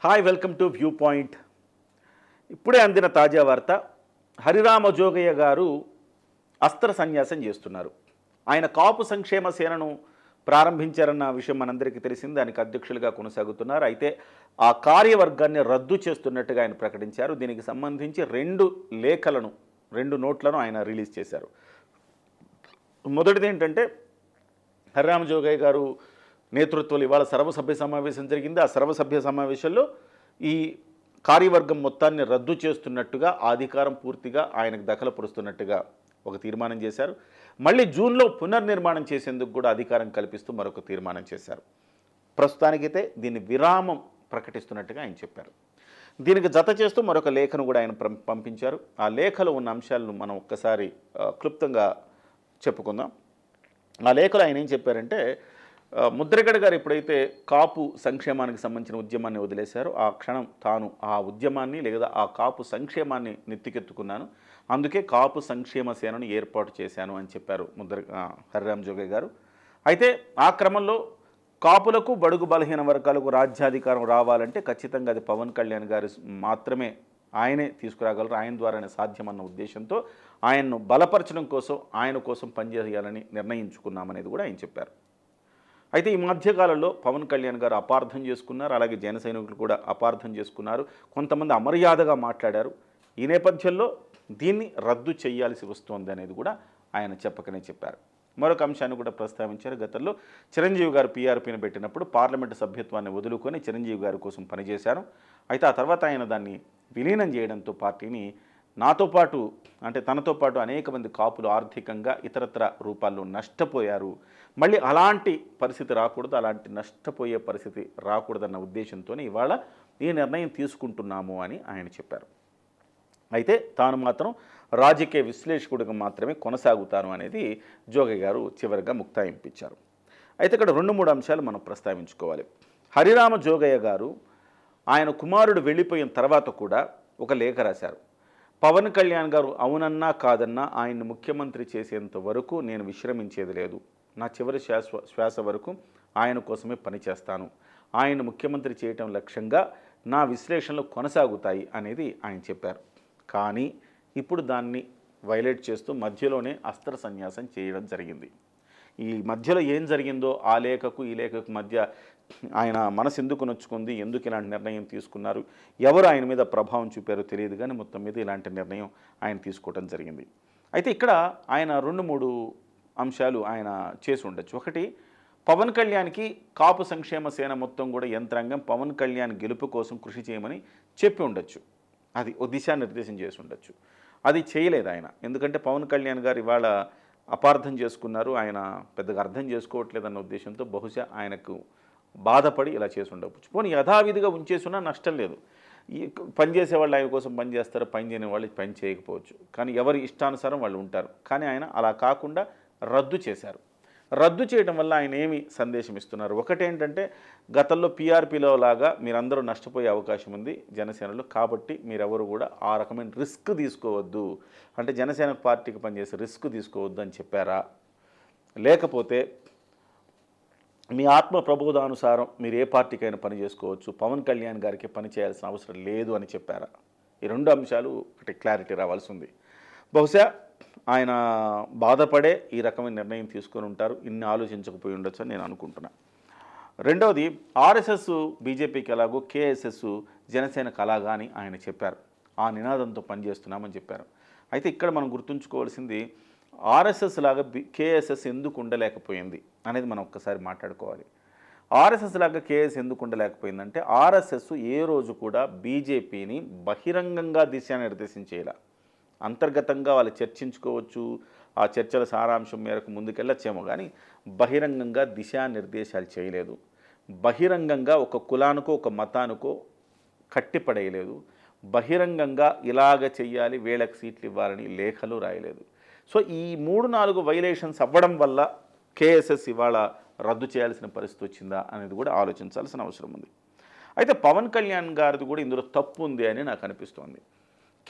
Hi, welcome to view point. ఇప్పుడే అందిన తాజా వార్త. హరిరామ జోగయ్య గారు అస్త్ర సన్యాసం చేస్తున్నారు. ఆయన కాపు సంక్షేమ సేనను ప్రారంభించారన్న విషయం మనందరికీ తెలిసింది. దానికి అధ్యక్షులుగా కొనసాగుతున్నారు. అయితే ఆ కార్యవర్గాన్ని రద్దు చేస్తున్నట్టుగా ఆయన ప్రకటించారు. దీనికి సంబంధించి రెండు నోట్లను ఆయన రిలీజ్ చేశారు. మొదటిది ఏంటంటే, హరిరామ జోగయ్య గారు నేతృత్వంలో ఇవాళ సర్వసభ్య సమావేశం జరిగింది. ఆ సర్వసభ్య సమావేశంలో ఈ కార్యవర్గం మొత్తాన్ని రద్దు చేస్తున్నట్టుగా, ఆ అధికారం పూర్తిగా ఆయనకు దఖలపరుస్తున్నట్టుగా ఒక తీర్మానం చేశారు. మళ్ళీ జూన్లో పునర్నిర్మాణం చేసేందుకు కూడా అధికారం కల్పిస్తూ మరొక తీర్మానం చేశారు. ప్రస్తుతానికైతే దీన్ని విరామం ప్రకటిస్తున్నట్టుగా ఆయన చెప్పారు. దీనికి జత చేస్తూ మరొక లేఖను కూడా ఆయన పంపించారు. ఆ లేఖలో ఉన్న అంశాలను మనం ఒక్కసారి క్లుప్తంగా చెప్పుకుందాం. ఆ లేఖలో ఆయన ఏం చెప్పారంటే, ముద్రగడ గారు ఎప్పుడైతే కాపు సంక్షేమానికి సంబంధించిన ఉద్యమాన్ని వదిలేశారో ఆ క్షణం తాను ఆ ఉద్యమాన్ని లేదా ఆ కాపు సంక్షేమాన్ని నెత్తికెత్తుకున్నాను, అందుకే కాపు సంక్షేమ సేనను ఏర్పాటు చేశాను అని చెప్పారు హరిరామ జోగయ్య గారు. అయితే ఆ క్రమంలో కాపులకు, బడుగు బలహీన వర్గాలకు రాజ్యాధికారం రావాలంటే ఖచ్చితంగా అది పవన్ కళ్యాణ్ గారు మాత్రమే, ఆయనే తీసుకురాగలరు, ఆయన ద్వారానే సాధ్యమన్న ఉద్దేశంతో ఆయన్ను బలపరచడం కోసం, ఆయన కోసం పనిచేయాలని నిర్ణయించుకున్నామనేది కూడా ఆయన చెప్పారు. అయితే ఈ మధ్యకాలంలో పవన్ కళ్యాణ్ గారు అపార్థం చేసుకున్నారు, అలాగే జన సైనికులు కూడా అపార్థం చేసుకున్నారు, కొంతమంది అమర్యాదగా మాట్లాడారు. ఈ నేపథ్యంలో దీన్ని రద్దు చేయాల్సి వస్తుంది అనేది కూడా ఆయన చెప్పకనే చెప్పారు. మరొక అంశాన్ని కూడా ప్రస్తావించారు. గతంలో చిరంజీవి గారు పీఆర్పీని పెట్టినప్పుడు పార్లమెంటు సభ్యత్వాన్ని వదులుకొని చిరంజీవి గారి కోసం పనిచేశాను. అయితే ఆ తర్వాత ఆయన దాన్ని విలీనం చేయడంతో పార్టీని తనతో పాటు అనేక మంది కాపులు ఆర్థికంగా ఇతరత్ర రూపాల్లో నష్టపోయారు. మళ్ళీ అలాంటి పరిస్థితి రాకూడదు, అలాంటి నష్టపోయే పరిస్థితి రాకూడదన్న ఉద్దేశంతోనే ఇవాళ ఈ నిర్ణయం తీసుకుంటున్నాము అని ఆయన చెప్పారు. అయితే తాను మాత్రం రాజకీయ విశ్లేషకుడిగా మాత్రమే కొనసాగుతాను అనేది జోగయ్య గారు చివరిగా ముక్తాయింపించారు. అయితే ఇక్కడ 2-3 అంశాలు మనం ప్రస్తావించుకోవాలి. హరిరామ జోగయ్య గారు ఆయన కుమారుడు వెళ్ళిపోయిన తర్వాత కూడా ఒక లేఖ రాశారు. పవన్ కళ్యాణ్ గారు అవునన్నా కాదన్నా ఆయన్ని ముఖ్యమంత్రి చేసేంత వరకు నేను విశ్రమించేది లేదు, నా చివరి శ్వాస వరకు ఆయన కోసమే పనిచేస్తాను, ఆయన ముఖ్యమంత్రి చేయటం లక్ష్యంగా నా విశ్లేషణలు కొనసాగుతాయి అనేది ఆయన చెప్పారు. కానీ ఇప్పుడు దాన్ని వైలేట్ చేస్తూ మధ్యలోనే అస్త్ర సన్యాసం చేయడం జరిగింది. ఈ మధ్యలో ఏం జరిగిందో ఆ లేఖకు ఈ లేఖకు మధ్య ఆయన మనసు ఎందుకు నొచ్చుకుంది, ఎందుకు ఇలాంటి నిర్ణయం తీసుకున్నారు, ఎవరు ఆయన మీద ప్రభావం చూపారో తెలియదు, కానీ మొత్తం మీద ఇలాంటి నిర్ణయం ఆయన తీసుకోవడం జరిగింది. అయితే ఇక్కడ ఆయన 2-3 అంశాలు ఆయన చేసి ఉండొచ్చు. ఒకటి, పవన్ కళ్యాణ్కి కాపు సంక్షేమ సేన మొత్తం కూడా యంత్రాంగం పవన్ కళ్యాణ్ గెలుపు కోసం కృషి చేయమని చెప్పి ఉండొచ్చు, అది ఓ దిశానిర్దేశం చేసి ఉండొచ్చు. అది చేయలేదు ఆయన. ఎందుకంటే పవన్ కళ్యాణ్ గారు ఇవాళ అపార్థం చేసుకున్నారు, ఆయన పెద్దగా అర్థం చేసుకోవట్లేదన్న ఉద్దేశంతో బహుశా ఆయనకు బాధపడి ఇలా చేసి ఉండవచ్చు. పోనీ యథావిధిగా ఉంచేసున్నా నష్టం లేదు. ఈ పనిచేసే వాళ్ళు ఆయన కోసం పనిచేస్తారు, పని చేయని వాళ్ళు పని చేయకపోవచ్చు, కానీ ఎవరి ఇష్టానుసారం వాళ్ళు ఉంటారు. కానీ ఆయన అలా కాకుండా రద్దు చేశారు. రద్దు చేయడం వల్ల ఆయన ఏమి సందేశం ఇస్తున్నారు? ఒకటేంటంటే, గతంలో పీఆర్పీలో లాగా మీరందరూ నష్టపోయే అవకాశం ఉంది జనసేనలో, కాబట్టి మీరెవరు కూడా ఆ రకమైన రిస్క్ తీసుకోవద్దు, అంటే జనసేన పార్టీకి పనిచేసే రిస్క్ తీసుకోవద్దు అని చెప్పారా? లేకపోతే మీ ఆత్మ ప్రబోధానుసారం మీరు ఏ పార్టీకైనా పని చేసుకోవచ్చు, పవన్ కళ్యాణ్ గారికి పని చేయాల్సిన అవసరం లేదు అని చెప్పారా? ఈ 2 అంశాలు ఒకటి క్లారిటీ రావాల్సి ఉంది. బహుశా ఆయన బాధపడే ఈ రకమైన నిర్ణయం తీసుకొని ఉంటారు, ఇన్ని ఆలోచించకపోయి ఉండొచ్చు అని నేను అనుకుంటున్నా. రెండవది, ఆర్ఎస్ఎస్ బీజేపీకి ఎలాగో కేఎస్ఎస్ జనసేనకు అలాగా అని ఆయన చెప్పారు. ఆ నినాదంతో పనిచేస్తున్నామని చెప్పారు. అయితే ఇక్కడ మనం గుర్తుంచుకోవాల్సింది, ఆర్ఎస్ఎస్ లాగా కేఎస్ఎస్ ఎందుకు ఉండలేకపోయింది అనేది మనం ఒక్కసారి మాట్లాడుకోవాలి. ఆర్ఎస్ఎస్ లాగా కేఎస్ ఎందుకు ఉండలేకపోయిందంటే, ఆర్ఎస్ఎస్ ఏ రోజు కూడా బీజేపీని బహిరంగంగా దిశానిర్దేశం చేయాల. అంతర్గతంగా వాళ్ళు చర్చించుకోవచ్చు, ఆ చర్చల సారాంశం మేరకు ముందుకెళ్ళచ్చేమో, కానీ బహిరంగంగా దిశానిర్దేశాలు చేయలేదు. బహిరంగంగా ఒక కులానికో ఒక మతానికో కట్టిపడేయలేదు. బహిరంగంగా ఇలాగ చెయ్యాలి, వీళ్ళకి సీట్లు ఇవ్వాలని లేఖలు రాయలేదు. సో ఈ 3-4 వైలేషన్స్ అవ్వడం వల్ల కేఎస్ఎస్ ఇవాళ రద్దు చేయాల్సిన పరిస్థితి వచ్చిందా అనేది కూడా ఆలోచించాల్సిన అవసరం ఉంది. అయితే పవన్ కళ్యాణ్ గారిది కూడా ఇందులో తప్పు ఉంది అని నాకు అనిపిస్తోంది.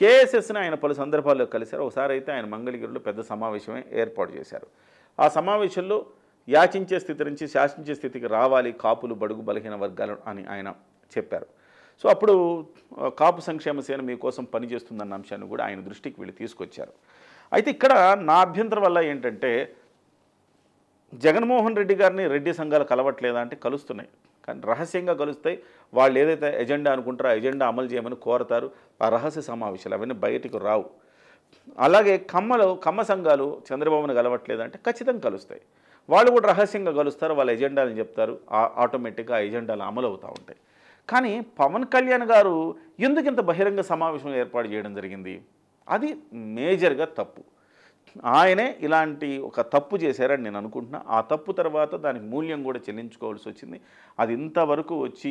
కేఎస్ఎస్ని ఆయన పలు సందర్భాల్లో కలిశారు. ఒకసారి అయితే ఆయన మంగళగిరిలో పెద్ద సమావేశమే ఏర్పాటు చేశారు. ఆ సమావేశంలో యాచించే స్థితి నుంచి శాసించే స్థితికి రావాలి కాపులు, బడుగు బలహీన వర్గాలు అని ఆయన చెప్పారు. సో అప్పుడు కాపు సంక్షేమ సేన మీకోసం పనిచేస్తుందన్న అంశాన్ని కూడా ఆయన దృష్టికి వీళ్ళు తీసుకొచ్చారు. అయితే ఇక్కడ నా అభ్యంతరం వల్ల ఏంటంటే జగన్మోహన్ రెడ్డి గారిని రెడ్డి సంఘాలు కలవట్లేదా అంటే కలుస్తున్నాయి, కానీ రహస్యంగా కలుస్తాయి. వాళ్ళు ఏదైతే ఎజెండా అనుకుంటారో ఆ ఎజెండా అమలు చేయమని కోరతారు. ఆ రహస్య సమావేశాలు అవన్నీ బయటకు రావు. అలాగే కమ్మ సంఘాలు చంద్రబాబును కలవట్లేదంటే ఖచ్చితంగా కలుస్తాయి. వాళ్ళు కూడా రహస్యంగా కలుస్తారు, వాళ్ళ ఎజెండాలను చెప్తారు, ఆటోమేటిక్గా ఆ ఎజెండాలు అమలు అవుతూ ఉంటాయి. కానీ పవన్ కళ్యాణ్ గారు ఎందుకు ఇంత బహిరంగ సమావేశం ఏర్పాటు చేయడం జరిగింది? అది మేజర్గా తప్పు. ఆయనే ఇలాంటి ఒక తప్పు చేశారని నేను అనుకుంటున్నా. ఆ తప్పు తర్వాత దానికి మూల్యం కూడా చెల్లించుకోవాల్సి వచ్చింది. అది ఇంతవరకు వచ్చి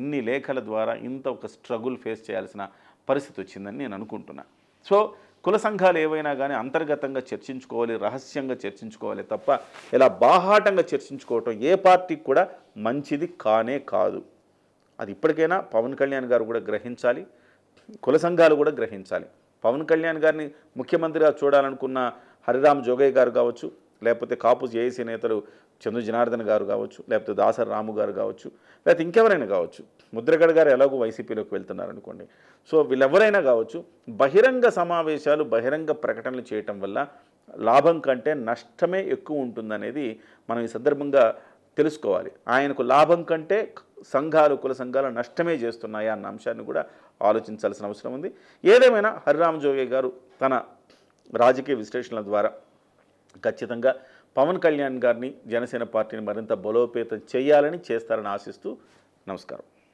ఇన్ని లేఖల ద్వారా ఇంత ఒక స్ట్రగుల్ ఫేస్ చేయాల్సిన పరిస్థితి వచ్చిందని నేను అనుకుంటున్నా. సో కుల సంఘాలు ఏవైనా కానీ అంతర్గతంగా చర్చించుకోవాలి, రహస్యంగా చర్చించుకోవాలి తప్ప ఇలా బాహాటంగా చర్చించుకోవటం ఏ పార్టీకి కూడా మంచిది కానే కాదు. అది ఇప్పటికైనా పవన్ కళ్యాణ్ గారు కూడా గ్రహించాలి, కుల సంఘాలు కూడా గ్రహించాలి. పవన్ కళ్యాణ్ గారిని ముఖ్యమంత్రిగా చూడాలనుకున్న హరిరామ్ జోగయ్య గారు కావచ్చు, లేకపోతే కాపు జేఏసీ నేతలు చందు జనార్దన్ గారు కావచ్చు, లేకపోతే దాసరి రాము గారు కావచ్చు, లేకపోతే ఇంకెవరైనా కావచ్చు, ముద్రగడ గారు ఎలాగో వైసీపీలోకి వెళ్తున్నారు అనుకోండి. సో వీళ్ళెవరైనా కావచ్చు, బహిరంగ సమావేశాలు, బహిరంగ ప్రకటనలు చేయటం వల్ల లాభం కంటే నష్టమే ఎక్కువ ఉంటుందనేది మనం ఈ సందర్భంగా తెలుసుకోవాలి. ఆయనకు లాభం కంటే కుల సంఘాలు నష్టమే చేస్తున్నాయా అన్న అంశాన్ని కూడా ఆలోచించాల్సిన అవసరం ఉంది. ఏదేమైనా హరిరామ్ జోగయ్య గారు తన రాజకీయ విశ్లేషణల ద్వారా ఖచ్చితంగా పవన్ కళ్యాణ్ గారిని, జనసేన పార్టీని మరింత బలోపేతం చేయాలని, చేస్తారని ఆశిస్తూ నమస్కారం.